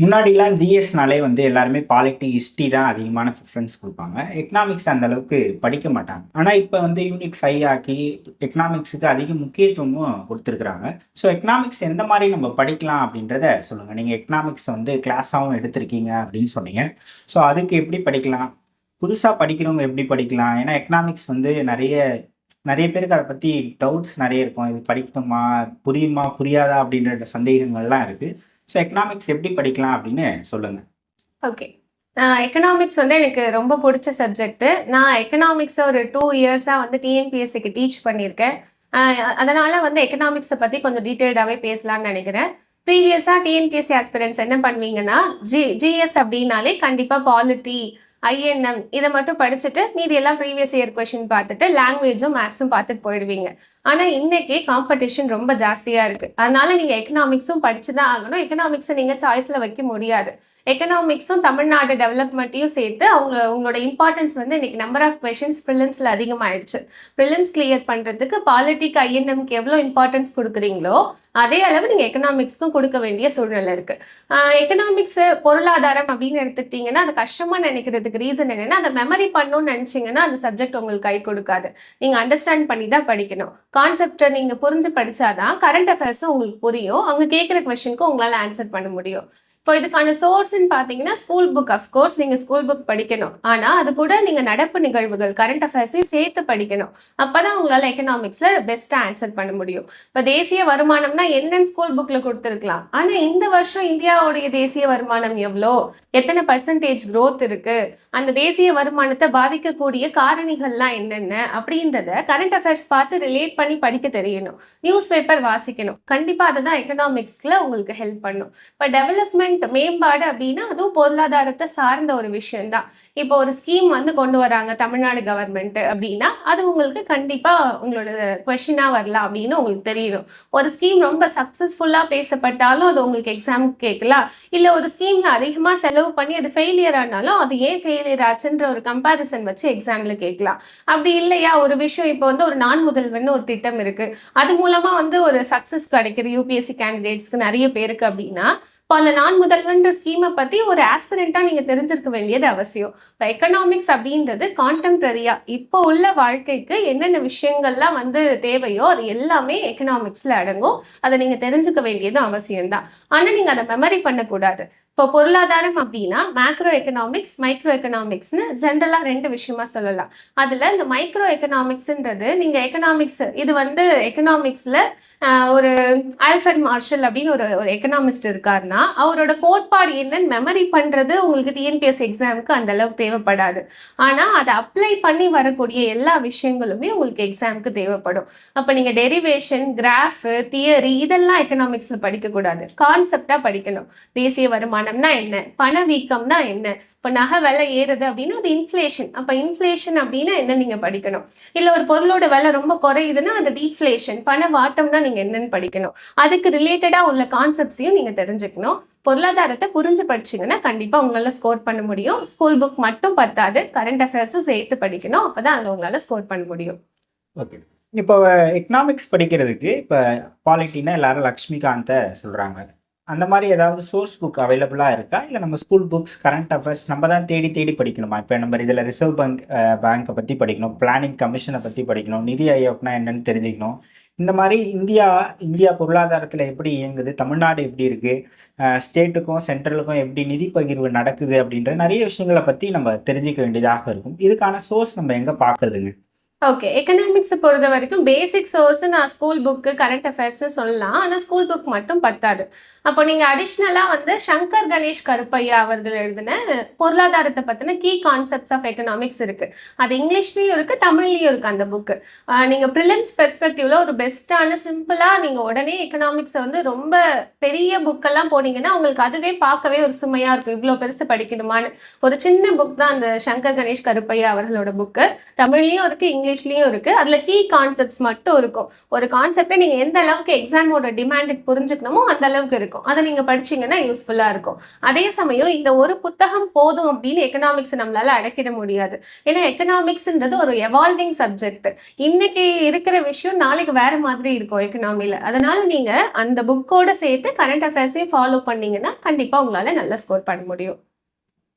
முன்னாடிலாம் ஜிஎஸ்னாலே வந்து எல்லாருமே பாலிட்டி, ஹிஸ்ட்ரி தான் அதிகமான ப்ரிஃபரன்ஸ் குடுப்பாங்க. எக்கனாமிக்ஸ் அந்த அளவுக்கு படிக்க மாட்டாங்க. ஆனா, இப்ப வந்து யூனிட் 5 ஆக்கி எக்கனாமிக்ஸுக்கு அதிக முக்கியத்துவமும் குடுத்துருக்காங்க. ஸோ, எக்கனாமிக்ஸ் எந்த மாரி நம்ம படிக்கலாம் அப்படின்றத சொல்லுங்க. நீங்க எக்கனாமிக்ஸ் வந்து கிளாஸாவும் எடுத்திருக்கீங்க அப்படின்னு சொன்னீங்க. ஸோ, அதுக்கு எப்படி படிக்கலாம்? புதுசா படிக்கிறவங்க எப்படி படிக்கலாம்? ஏன்னா, எக்கனாமிக்ஸ் வந்து நெறைய நெறைய பேருக்கு அத பத்தி டவுட்ஸ் நெறைய இருக்கும். இது படிக்கணுமா? புரியுமா? புரியாதா? அப்படின்ற சந்தேகங்கள்லாம் இருக்கு. ஸோ எக்கனாமிக்ஸ் எப்படி படிக்கலாம் அப்படின்னு சொல்லுங்க. ஓகே. எக்கனாமிக்ஸ் வந்து எனக்கு ரொம்ப புடிச்ச சப்ஜெக்ட். நான் எக்கனாமிக்ஸ ஒரு 2 இயர்ஸா வந்து டிஎன்பிஎஸ்சிக்கு டீச் பண்ணியிருக்கேன். அ அதனால வந்து எக்கனாமிக்ஸ பத்தி கொஞ்சம் டீட்டெயில்டாவே பேசலாம்னு நெனைக்கிறேன். ப்ரீவியஸா டிஎன்பிஎஸ்சி ஆஸ்பிரண்ட்ஸ் என்ன பண்ணுவீங்கன்னா, ஜிஎஸ் அப்டின்னாலே கண்டிப்பா பாலிட்டி, ஐஎன்எம் இத மட்டும் படிச்சுட்டு, மீதி எல்லாம் ப்ரீவியஸ் இயர் கொஸ்டின் பார்த்துட்டு, லாங்குவேஜும், மேத்ஸும் பார்த்துட்டு போயிடுவீங்க. ஆனா, இன்னைக்கு காம்படிஷன் ரொம்ப ஜாஸ்தியா இருக்கு. அதனால நீங்க எக்கனாமிக்ஸும் படிச்சு தான் ஆகணும். எக்கனாமிக்ஸ நீங்க சாய்ஸ்ல வைக்க முடியாது. எக்கனாமிக்ஸும் தமிழ்நாடு டெவலப்மெண்ட்டையும் சேர்த்து உங்களோட இம்பார்ட்டன்ஸ் வந்து இன்னைக்கு நம்பர் ஆஃப் கொஸ்டின்ஸ் ப்ரிலிம்ஸ்ல அதிகமாயிடுச்சு. ப்ரிலிம்ஸ் கிளியர் பண்றதுக்கு பாலிட்டிக்கு, ஐஎன்எம்க்கு எவ்வளோ இம்பார்ட்டன்ஸ் கொடுக்குறீங்களோ, அதே அளவு நீங்க எக்கனாமிக்ஸ்க்கும் கொடுக்க வேண்டிய சூழ்நிலை இருக்கு. எக்கனாமிக்ஸ் பொருளாதாரம் அப்படின்னு எடுத்துக்கிட்டீங்கன்னா, அது கஷ்டமா நினைக்கிறதுக்கு ரீசன் என்னன்னா, அதை மெமரி பண்ணணும்னு நினைச்சீங்கன்னா அந்த சப்ஜெக்ட் உங்களுக்கு கை கொடுக்காது. நீங்க அண்டர்ஸ்டாண்ட் பண்ணி தான் படிக்கணும். கான்செப்டை நீங்க புரிஞ்சு படிச்சாதான் கரண்ட் அஃபேர்ஸும் உங்களுக்கு புரியும். அவங்க கேட்குற கொஸ்டினுக்கு உங்களால ஆன்சர் பண்ண முடியும். இப்போ இதுக்கான சோர்ஸ்ன்னு பார்த்தீங்கன்னா, ஸ்கூல் புக். அஃப்கோர்ஸ் நீங்க ஸ்கூல் புக் படிக்கணும். ஆனா அது கூட நீங்க நடப்பு நிகழ்வுகள், கரண்ட் அஃபேர்ஸையும் சேர்த்து படிக்கணும். அப்பதான் உங்களால எக்கனாமிக்ஸ்ல பெஸ்டா ஆன்சர் பண்ண முடியும். இப்போ தேசிய வருமானம்னா என்னன்னு ஸ்கூல் புக்ல கொடுத்துருக்கலாம். ஆனா இந்த வருஷம் இந்தியாவுடைய தேசிய வருமானம் எவ்வளோ, எத்தனை பர்சன்டேஜ் growth இருக்கு, அந்த தேசிய வருமானத்தை பாதிக்கக்கூடிய காரணிகள்லாம் என்னென்ன அப்படின்றத கரண்ட் அஃபேர்ஸ் பார்த்து ரிலேட் பண்ணி படிக்க தெரியணும். நியூஸ் பேப்பர் வாசிக்கணும். கண்டிப்பா அதுதான் எக்கனாமிக்ஸ்ல உங்களுக்கு ஹெல்ப் பண்ணும். இப்போ டெவலப்மெண்ட் மேம்பாடு அப்படின்னா அதுவும் பொருளாதாரத்தை சார்ந்த ஒரு விஷயம் தான். இப்போ ஒரு ஸ்கீம் வந்து கொண்டு வராங்க தமிழ்நாடு கவர்மெண்ட் அப்படின்னா அது உங்களுக்கு கண்டிப்பா உங்களோட கொஸ்டினா வரலாம் அப்படின்னு உங்களுக்கு தெரியணும். ஒரு ஸ்கீம் ரொம்ப சக்சஸ்ஃபுல்லா பேசப்பட்டாலும் அது உங்களுக்கு எக்ஸாம் கேட்கலாம். இல்ல ஒரு ஸ்கீம்ல அதிகமா செலவு பண்ணி அது ஃபெயிலியர் ஆனாலும் அது ஏன் ஃபெயிலியர் ஆச்சுன்ற ஒரு கம்பாரிசன் வச்சு எக்ஸாம்ல கேட்கலாம். அப்படி இல்லையா, ஒரு விஷயம் இப்போ வந்து ஒரு நான் முதல்வன் ஒரு திட்டம் இருக்கு, அது மூலமா வந்து ஒரு சக்சஸ் கிடைக்குது யூபிஎஸ்சி கேண்டிடேட்ஸ்க்கு நிறைய பேருக்கு அப்படின்னா, இப்போ அந்த நான் முதல்வன்ற ஸ்கீமை பத்தி ஒரு ஆஸ்பிரண்டா நீங்க தெரிஞ்சிருக்க வேண்டியது அவசியம். இப்போ எக்கனாமிக்ஸ் அப்படின்றது கான்டெம்பரரியா இப்போ உள்ள வாழ்க்கைக்கு என்னென்ன விஷயங்கள்லாம் வந்து தேவையோ அது எல்லாமே எக்கனாமிக்ஸ்ல அடங்கும். அதை நீங்க தெரிஞ்சுக்க வேண்டியது அவசியம்தான். ஆனா நீங்க அதை மெமரி பண்ணக்கூடாது. இப்போ பொருளாதாரம் அப்படின்னா மேக்ரோ எக்கனாமிக்ஸ், மைக்ரோ எக்கனாமிக்ஸ்னு ஜென்ரலா 2 விஷயமா சொல்லலாம். அதுல இந்த மைக்ரோ எக்கனாமிக்ஸ்ன்றது நீங்க எக்கனாமிக்ஸ் இது வந்து எக்கனாமிக்ஸ்ல ஒரு ஆல்ஃபர்ட் மார்ஷல் அப்படின்னு ஒரு எக்கனாமிஸ்ட் இருக்காருன்னா அவரோட கோட்பாடு என்னன்னு மெமரி பண்றது உங்களுக்கு டிஎன்பிஎஸ் எக்ஸாமுக்கு அந்த அளவுக்கு தேவைப்படாது. ஆனா அதை அப்ளை பண்ணி வரக்கூடிய எல்லா விஷயங்களுமே உங்களுக்கு எக்ஸாமுக்கு தேவைப்படும். அப்ப நீங்க டெரிவேஷன், கிராஃப், தியரி இதெல்லாம் எக்கனாமிக்ஸ்ல படிக்க கூடாது. கான்செப்டா படிக்கணும். தேசிய வருமானம்னா என்ன, பணவீக்கம்னா என்ன, இப்போ நகை விலை ஏறுது அப்படின்னா அது இன்ஃப்ளேஷன். அப்ப இன்ஃப்ளேஷன் அப்படின்னா என்ன நீங்க படிக்கணும். இல்ல ஒரு பொருளோட விலை ரொம்ப குறையுதுன்னா அது டீஃப்ளேஷன், பண வாட்டம்னா நீங்க என்னன்னு படிக்கணும். அதுக்கு ரிலேட்டடா உள்ள கான்செப்ட்ஸையும் நீங்க தெரிஞ்சுக்கணும். பொருளாதாரத்தை புரிஞ்சு படிச்சீங்கன்னா கண்டிப்பா உங்களால ஸ்கோர் பண்ண முடியும். ஸ்கூல் புக் மட்டும் பத்தாது, கரண்ட் அஃபேர்ஸும் சேர்த்து படிக்கணும். அப்பதான் அது உங்களால ஸ்கோர் பண்ண முடியும். ஓகே. இப்போ எக்கனாமிக்ஸ் படிக்கிறதுக்கு இப்போ பாலிட்டினா எல்லாரும் லக்ஷ்மிகாந்த சொல்றாங்க. அந்த மாதிரி ஏதாவது சோர்ஸ் புக் அவைலபிளா இருக்கா? இல்ல நம்ம ஸ்கூல் புக்ஸ், கரண்ட் அஃபேர்ஸ் நம்ம தான் தேடி தேடி படிக்கணுமா? இப்போ நம்ம இதுல ரிசர்வ் பேங்கை பத்தி படிக்கணும், பிளானிங் கமிஷனை பத்தி படிக்கணும், நிதி ஆயோக்னா என்னன்னு தெரிஞ்சுக்கணும். இந்த மாதிரி இந்தியா பொருளாதாரத்துல எப்படி இயங்குது, தமிழ்நாடு எப்படி இருக்கு, ஸ்டேட்டுக்கும் சென்ட்ரலுக்கும் எப்படி நிதி பகிர்வு நடக்குது அப்படின்ற நிறைய விஷயங்களை பத்தி நம்ம தெரிஞ்சுக்க வேண்டியதாக இருக்கும். இதுக்கான சோர்ஸ் நம்ம எங்க பார்க்கறதுங்க? ஓகே. எக்கனாமிக்ஸ பொறுத்த வரைக்கும் பேசிக் சோர்ஸ் நான் ஸ்கூல் புக்கு, கரண்ட் அஃபேர்ஸ்னு சொல்லலாம். ஆனா ஸ்கூல் புக் மட்டும் பத்தாது. அப்போ நீங்க அடிஷ்னலா வந்து சங்கர் கணேஷ் கருப்பையா அவர்கள் எழுதின பொருளாதாரத்தை பத்தின கீ கான்செப்ட்ஸ் ஆஃப் எக்கனாமிக்ஸ் இருக்கு. அது இங்கிலீஷ்லயும் இருக்கு, தமிழ்லயும் இருக்கு அந்த புக்கு. நீங்க ப்ரிலிம்ஸ் பெர்ஸ்பெக்டிவ்ல ஒரு பெஸ்டான சிம்பிளா நீங்க உடனே எக்கனாமிக்ஸை வந்து ரொம்ப பெரிய புக்கெல்லாம் போனீங்கன்னா உங்களுக்கு அதுவே பார்க்கவே ஒரு சுமையா இருக்கும். இவ்வளோ பெருசு படிக்கணுமான்னு. ஒரு சின்ன புக் தான் அந்த சங்கர் கணேஷ் கருப்பையா அவர்களோட புக்கு. தமிழ்லயும் இருக்கு, இங்கிலீஷ்லயும் இருக்கு. அதுல கீ கான்செப்ட்ஸ் மட்டும் இருக்கும். ஒரு கான்செப்டை நீங்க எந்த அளவுக்கு எக்ஸாமோட டிமாண்டுக்கு புரிஞ்சுக்கணுமோ அந்த அளவுக்கு இருக்கும். அதை நீங்க படிச்சீங்கன்னா யூஸ்ஃபுல்லா இருக்கும். அதே சமயம் இந்த ஒரு புத்தகம் போதும் அப்படின்னு எக்கனாமிக்ஸ் நம்மளால அடக்கிட முடியாது. ஏன்னா எக்கனாமிக்ஸ்ன்றது ஒரு எவால்விங் சப்ஜெக்ட். இன்னைக்கு இருக்கிற விஷயம் நாளைக்கு வேற மாதிரி இருக்கும் எக்கனாமில. அதனால நீங்க அந்த புக்கோட சேர்த்து கரண்ட் அஃபேர்ஸையும் ஃபாலோ பண்ணீங்கன்னா கண்டிப்பா உங்களால நல்ல ஸ்கோர் பண்ண முடியும்.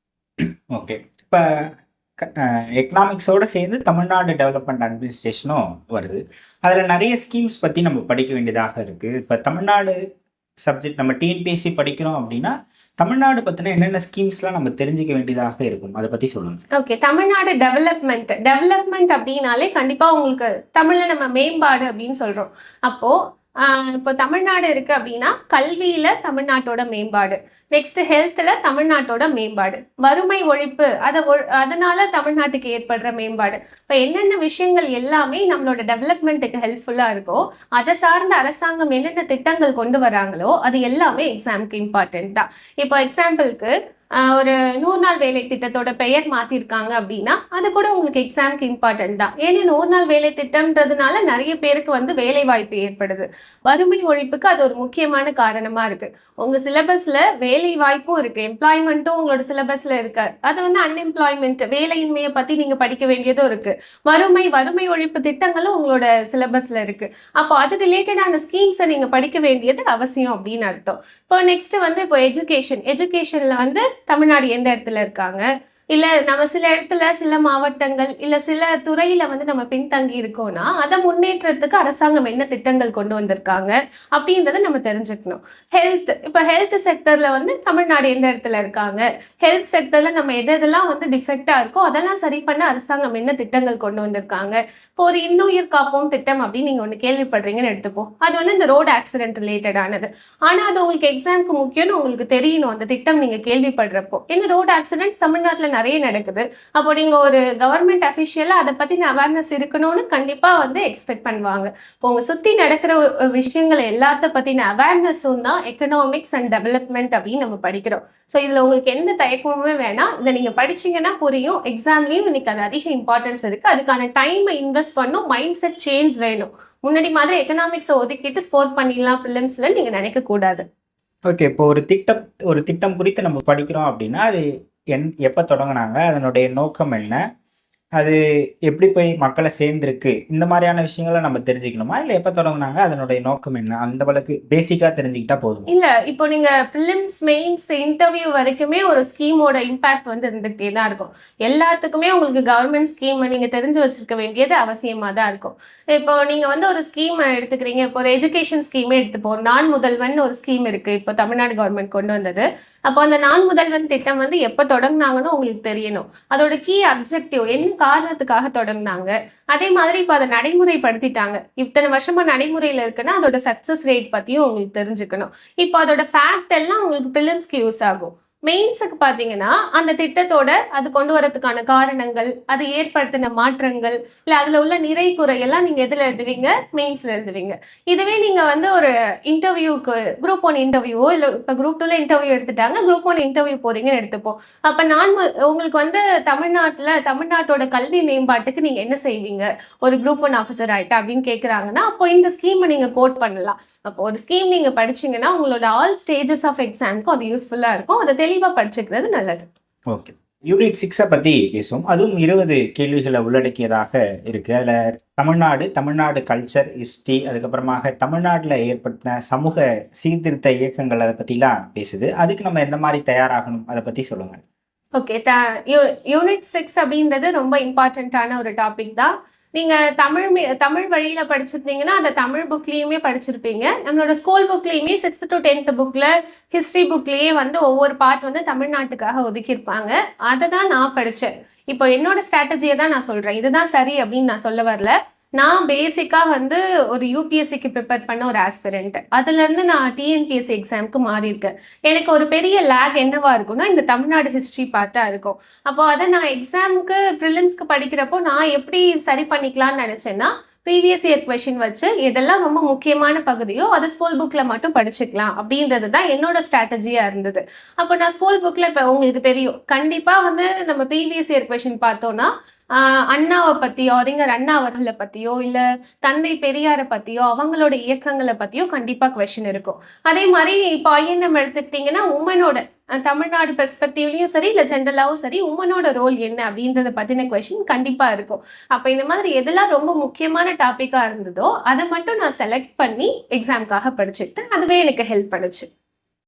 ஓகே. இப்போ எக்கனாமிக்ஸோட சேர்ந்து தமிழ்நாடு டெவலப்மெண்ட் அட்மினிஸ்ட்ரேஷனும் வருது. அதில் நிறைய ஸ்கீம்ஸ் பற்றி நம்ம படிக்க வேண்டியதாக இருக்குது. இப்போ தமிழ்நாடு சப்ஜெக்ட் நம்ம டிஎன்பிஎஸ்சி படிக்கிறோம் அப்படின்னா தமிழ்நாடு பற்றின என்னென்ன ஸ்கீம்ஸ்லாம் நம்ம தெரிஞ்சுக்க வேண்டியதாக இருக்கும், அதை பற்றி சொல்லுங்கள். ஓகே, தமிழ்நாடு டெவலப்மெண்ட் அப்படின்னாலே கண்டிப்பா உங்களுக்கு தமிழ்ல நம்ம மேம்பாடு அப்படின்னு சொல்றோம். அப்போ இப்போ தமிழ்நாடு இருக்கு அப்படின்னா கல்வியில தமிழ்நாட்டோட மேம்பாடு, நெக்ஸ்ட் ஹெல்த்ல தமிழ்நாட்டோட மேம்பாடு, வறுமை ஒழிப்பு அதனால தமிழ்நாட்டுக்கு ஏற்படுற மேம்பாடு. இப்போ என்னென்ன விஷயங்கள் எல்லாமே நம்மளோட டெவலப்மெண்ட்டுக்கு ஹெல்ப்ஃபுல்லா இருக்கோ அதை சார்ந்த அரசாங்கம் என்னென்ன திட்டங்கள் கொண்டு வராங்களோ அது எல்லாமே எக்ஸாமுக்கு இம்பார்ட்டன்ட் தான். இப்போ எக்ஸாம்பிளுக்கு ஒரு 100 நாள் வேலை திட்டத்தோட பெயர் மாத்திருக்காங்க அப்படின்னா அது கூட உங்களுக்கு எக்ஸாமுக்கு இம்பார்ட்டன்ட் தான். ஏன்னா 100 நாள் வேலை திட்டம்ன்றதுனால நிறைய பேருக்கு வந்து வேலை வாய்ப்பு ஏற்படுது. வறுமை ஒழிப்புக்கு அது ஒரு முக்கியமான காரணமா இருக்கு. உங்க சிலபஸ்ல வேலை வாய்ப்பும் இருக்கு, எம்ப்ளாய்மெண்ட்டும் உங்களோட சிலபஸ்ல இருக்கு. அது வந்து அன்எம்ப்ளாய்மெண்ட் வேலையின்மையை பத்தி நீங்க படிக்க வேண்டியதும் இருக்கு. வறுமை ஒழிப்பு திட்டங்களும் உங்களோட சிலபஸ்ல இருக்கு. அப்போ அது ரிலேட்டடான ஸ்கீம்ஸை நீங்க படிக்க வேண்டியது அவசியம் அப்படின்னு அர்த்தம். இப்போ நெக்ஸ்ட் வந்து இப்போ எஜுகேஷன்ல வந்து தமிழ்நாடு எந்த இடத்துல இருக்காங்க, இல்ல நம்ம சில இடத்துல சில மாவட்டங்கள் இல்ல சில துறையில வந்து நம்ம பின்தங்கி இருக்கோம்னா அதை முன்னேற்றத்துக்கு அரசாங்கம் என்ன திட்டங்கள் கொண்டு வந்திருக்காங்க அப்படின்றத நம்ம தெரிஞ்சுக்கணும். ஹெல்த் செக்டர்ல வந்து தமிழ்நாடு எந்த இடத்துல இருக்காங்க, ஹெல்த் செக்டர்ல நம்ம எதெல்லாம் வந்து டிஃபெக்டா இருக்கோ அதெல்லாம் சரி பண்ண அரசாங்கம் என்ன திட்டங்கள் கொண்டு வந்திருக்காங்க. இப்போ ஒரு இன்னுயிர் காப்போம் திட்டம் அப்படின்னு நீங்க ஒண்ணு கேள்விப்படுறீங்கன்னு எடுத்துப்போம். அது வந்து இந்த ரோடு ஆக்சிடென்ட் ரிலேட்டடானது. ஆனா அது உங்களுக்கு எக்ஸாமுக்கு முக்கியம்னு உங்களுக்கு தெரியணும் அந்த திட்டம் நீங்க கேள்விப்படுறப்போ. ஏன்னா ரோடு ஆக்சிடென்ட் தமிழ்நாட்டுல நிறைய நடக்குது. அப்போ நீங்க ஒரு கவர்மெண்ட் அஃபிஷியலா அதை பத்தின அவேர்னஸ் இருக்கணும்னு கண்டிப்பா வந்து எக்ஸ்பெக்ட் பண்ணுவாங்க. இப்போ உங்க சுத்தி நடக்கிற விஷயங்கள் எல்லாத்த பத்தின அவேர்னஸும் தான் எக்கனாமிக்ஸ் அண்ட் டெவலப்மெண்ட் அப்படின்னு நம்ம படிக்கிறோம். ஸோ இதுல உங்களுக்கு எந்த தயக்கமுமே வேணாம். இதை நீங்க படிச்சீங்கன்னா புரியும். எக்ஸாம்லயும் இன்னைக்கு அது அதிக இம்பார்ட்டன்ஸ் இருக்கு. அதுக்கான டைமை இன்வெஸ்ட் பண்ணும், மைண்ட் செட் சேஞ்ச் வேணும். முன்னாடி மாதிரி எக்கனாமிக்ஸை ஒதுக்கிட்டு ஸ்கோர் பண்ணிடலாம் பிலிம்ஸ்ல நீங்க நினைக்க கூடாது. ஓகே. இப்போ ஒரு திட்டம் குறித்து நம்ம படிக்கிறோம் அப்படின்னா அது எப்போ தொடங்கினாங்க, அதனுடைய நோக்கம் என்ன, அது எப்படி போய் மக்களை சேர்ந்துருக்கு, இந்த மாதிரியான விஷயங்களை நம்ம தெரிஞ்சுக்கணுமா, இல்லை எப்போ தொடங்கினாங்க அதனுடைய நோக்கம் என்ன, அந்த அளவுக்கு பேசிக்காக தெரிஞ்சுக்கிட்டா போதும்? இல்ல, இப்போ நீங்க பிலிம்ஸ் மெயின்ஸ் இன்டர்வியூ வரைக்குமே ஒரு ஸ்கீமோட இம்பாக்ட் வந்து இருந்துகிட்டே தான் இருக்கும். எல்லாத்துக்குமே உங்களுக்கு கவர்மெண்ட் ஸ்கீம் நீங்க தெரிஞ்சு வச்சிருக்க வேண்டியது அவசியமா தான் இருக்கும். இப்போ நீங்க வந்து ஒரு ஸ்கீம் எடுத்துக்கிறீங்க, இப்போ ஒரு எஜுகேஷன் ஸ்கீமே எடுத்துப்போம். நான் முதல்வன் ஒரு ஸ்கீம் இருக்கு, இப்போ தமிழ்நாடு கவர்மெண்ட் கொண்டு வந்தது. அப்போ அந்த நான் முதல்வன் திட்டம் வந்து எப்போ தொடங்கினாங்கன்னு உங்களுக்கு தெரியணும். அதோட கீ அப்ஜெக்டிவ் என்ன காரணத்துக்காக தொடங்கினாங்க, அதே மாதிரி இப்போ அதை நடைமுறைப்படுத்திட்டாங்க, இத்தனை வருஷமா நடைமுறையில இருக்குன்னா அதோட சக்சஸ் ரேட் பத்தியும் உங்களுக்கு தெரிஞ்சுக்கணும். இப்போ அதோட ஃபேக்ட் எல்லாம் உங்களுக்கு பிலிம்ஸ்க்கு யூஸ் ஆகும். மெயின்ஸுக்கு பார்த்தீங்கன்னா அந்த திட்டத்தோட அது கொண்டு வரதுக்கான காரணங்கள், அது ஏற்படுத்தின மாற்றங்கள், இல்லை அதில் உள்ள நிறை குறை எல்லாம் நீங்கள் எதில் எழுதுவீங்க, மெயின்ஸில் எழுதுவீங்க. இதுவே நீங்கள் வந்து ஒரு இன்டர்வியூக்கு குரூப் 1 இன்டர்வியூவோ இல்லை இப்போ குரூப் 2ல இன்டர்வியூ எடுத்துட்டாங்க, குரூப் 1 இன்டர்வியூ போறீங்கன்னு எடுத்துப்போம். அப்போ உங்களுக்கு வந்து தமிழ்நாட்டோட கல்வி மேம்பாட்டுக்கு நீங்கள் என்ன செய்வீங்க ஒரு குரூப் 1 ஆஃபீஸர் ஆயிட்டா அப்படின்னு கேட்குறாங்கன்னா அப்போ இந்த ஸ்கீமை நீங்கள் கோட் பண்ணலாம். அப்போ ஒரு ஸ்கீம் நீங்கள் படிச்சீங்கன்னா உங்களோட ஆல் ஸ்டேஜஸ் ஆஃப் எக்ஸாமுக்கும் அது யூஸ்ஃபுல்லாக இருக்கும். அதை தெளிவாக படிச்சுக்கிறது நல்லது. ஓகே. யூனிட் 6 பற்றி பேசுவோம். அதுவும் 20 கேள்விகளை உள்ளடக்கியதாக இருக்குது. அதில் தமிழ்நாடு கல்ச்சர் ஹிஸ்ட்ரி, அதுக்கப்புறமாக தமிழ்நாட்டில் ஏற்பட்ட சமூக சீர்திருத்த இயக்கங்கள், அதை பற்றிலாம் பேசுது. அதுக்கு நம்ம எந்த மாதிரி தயாராகணும், அதை பற்றி சொல்லுங்கள். ஓகே, யூனிட் 6 அப்படின்றது ரொம்ப இம்பார்ட்டண்ட்டான ஒரு டாபிக் தான். நீங்க தமிழ் வழியில படிச்சிருந்தீங்கன்னா அந்த தமிழ் புக்லயுமே படிச்சிருப்பீங்க. நம்மளோட ஸ்கூல் புக்லயுமே 6th to 10th புக்ல ஹிஸ்டரி புக்லயே வந்து ஒவ்வொரு பார்ட் வந்து தமிழ்நாட்டுக்காக ஒதுக்கியிருப்பாங்க. அதை தான் நான் படித்தேன். இப்போ என்னோட ஸ்ட்ராட்டஜியை தான் நான் சொல்றேன். இதுதான் சரி அப்படின்னு நான் சொல்ல வரல. நான் பேசிக்காக வந்து ஒரு யூபிஎஸ்சிக்கு ப்ரிப்பேர் பண்ண ஒரு ஆஸ்பிரண்ட். அதுலேருந்து நான் டிஎன்பிஎஸ்சி எக்ஸாமுக்கு மாறி இருக்கேன். எனக்கு ஒரு பெரிய லேக் என்னவா இருக்கும்னா இந்த தமிழ்நாடு ஹிஸ்ட்ரி பார்ட்டாக இருக்கும். அப்போ அதை நான் எக்ஸாமுக்கு ப்ரிலிம்ஸ்க்கு படிக்கிறப்போ நான் எப்படி சரி பண்ணிக்கலாம்னு நினச்சேன்னா ப்ரீவியஸ் இயர் கொஷின் வச்சு எதெல்லாம் ரொம்ப முக்கியமான பகுதியோ அதை ஸ்கூல் புக்கில் மட்டும் படிச்சுக்கலாம் அப்படின்றது தான் என்னோட ஸ்ட்ராட்டஜியாக இருந்தது. அப்போ நான் ஸ்கூல் புக்கில் இப்போ உங்களுக்கு தெரியும் கண்டிப்பாக வந்து நம்ம ப்ரீவியஸ் இயர் கொஷின் பார்த்தோன்னா அண்ணாவை பற்றியோ அறிஞர் அண்ணா அவர்களை பற்றியோ இல்லை தந்தை பெரியாரை பற்றியோ அவங்களோட இயக்கங்களை பற்றியோ கண்டிப்பாக கொஷின் இருக்கும். அதே மாதிரி இப்போ ஐஎன்எம் எடுத்துக்கிட்டிங்கன்னா உமனோட தமிழ்நாடு பெர்ஸ்பெக்டிவ்லையும் சரி இல்லை ஜென்ரலாகவும் சரி உமனோட ரோல் என்ன அப்படின்றத பற்றின கொஷின் கண்டிப்பாக இருக்கும். அப்போ இந்த மாதிரி எதெல்லாம் ரொம்ப முக்கியமான டாப்பிக்காக இருந்ததோ அதை மட்டும் நான் செலக்ட் பண்ணி எக்ஸாம்க்காக படிச்சுக்கிட்டேன். அதுவே எனக்கு ஹெல்ப் பண்ணுச்சு.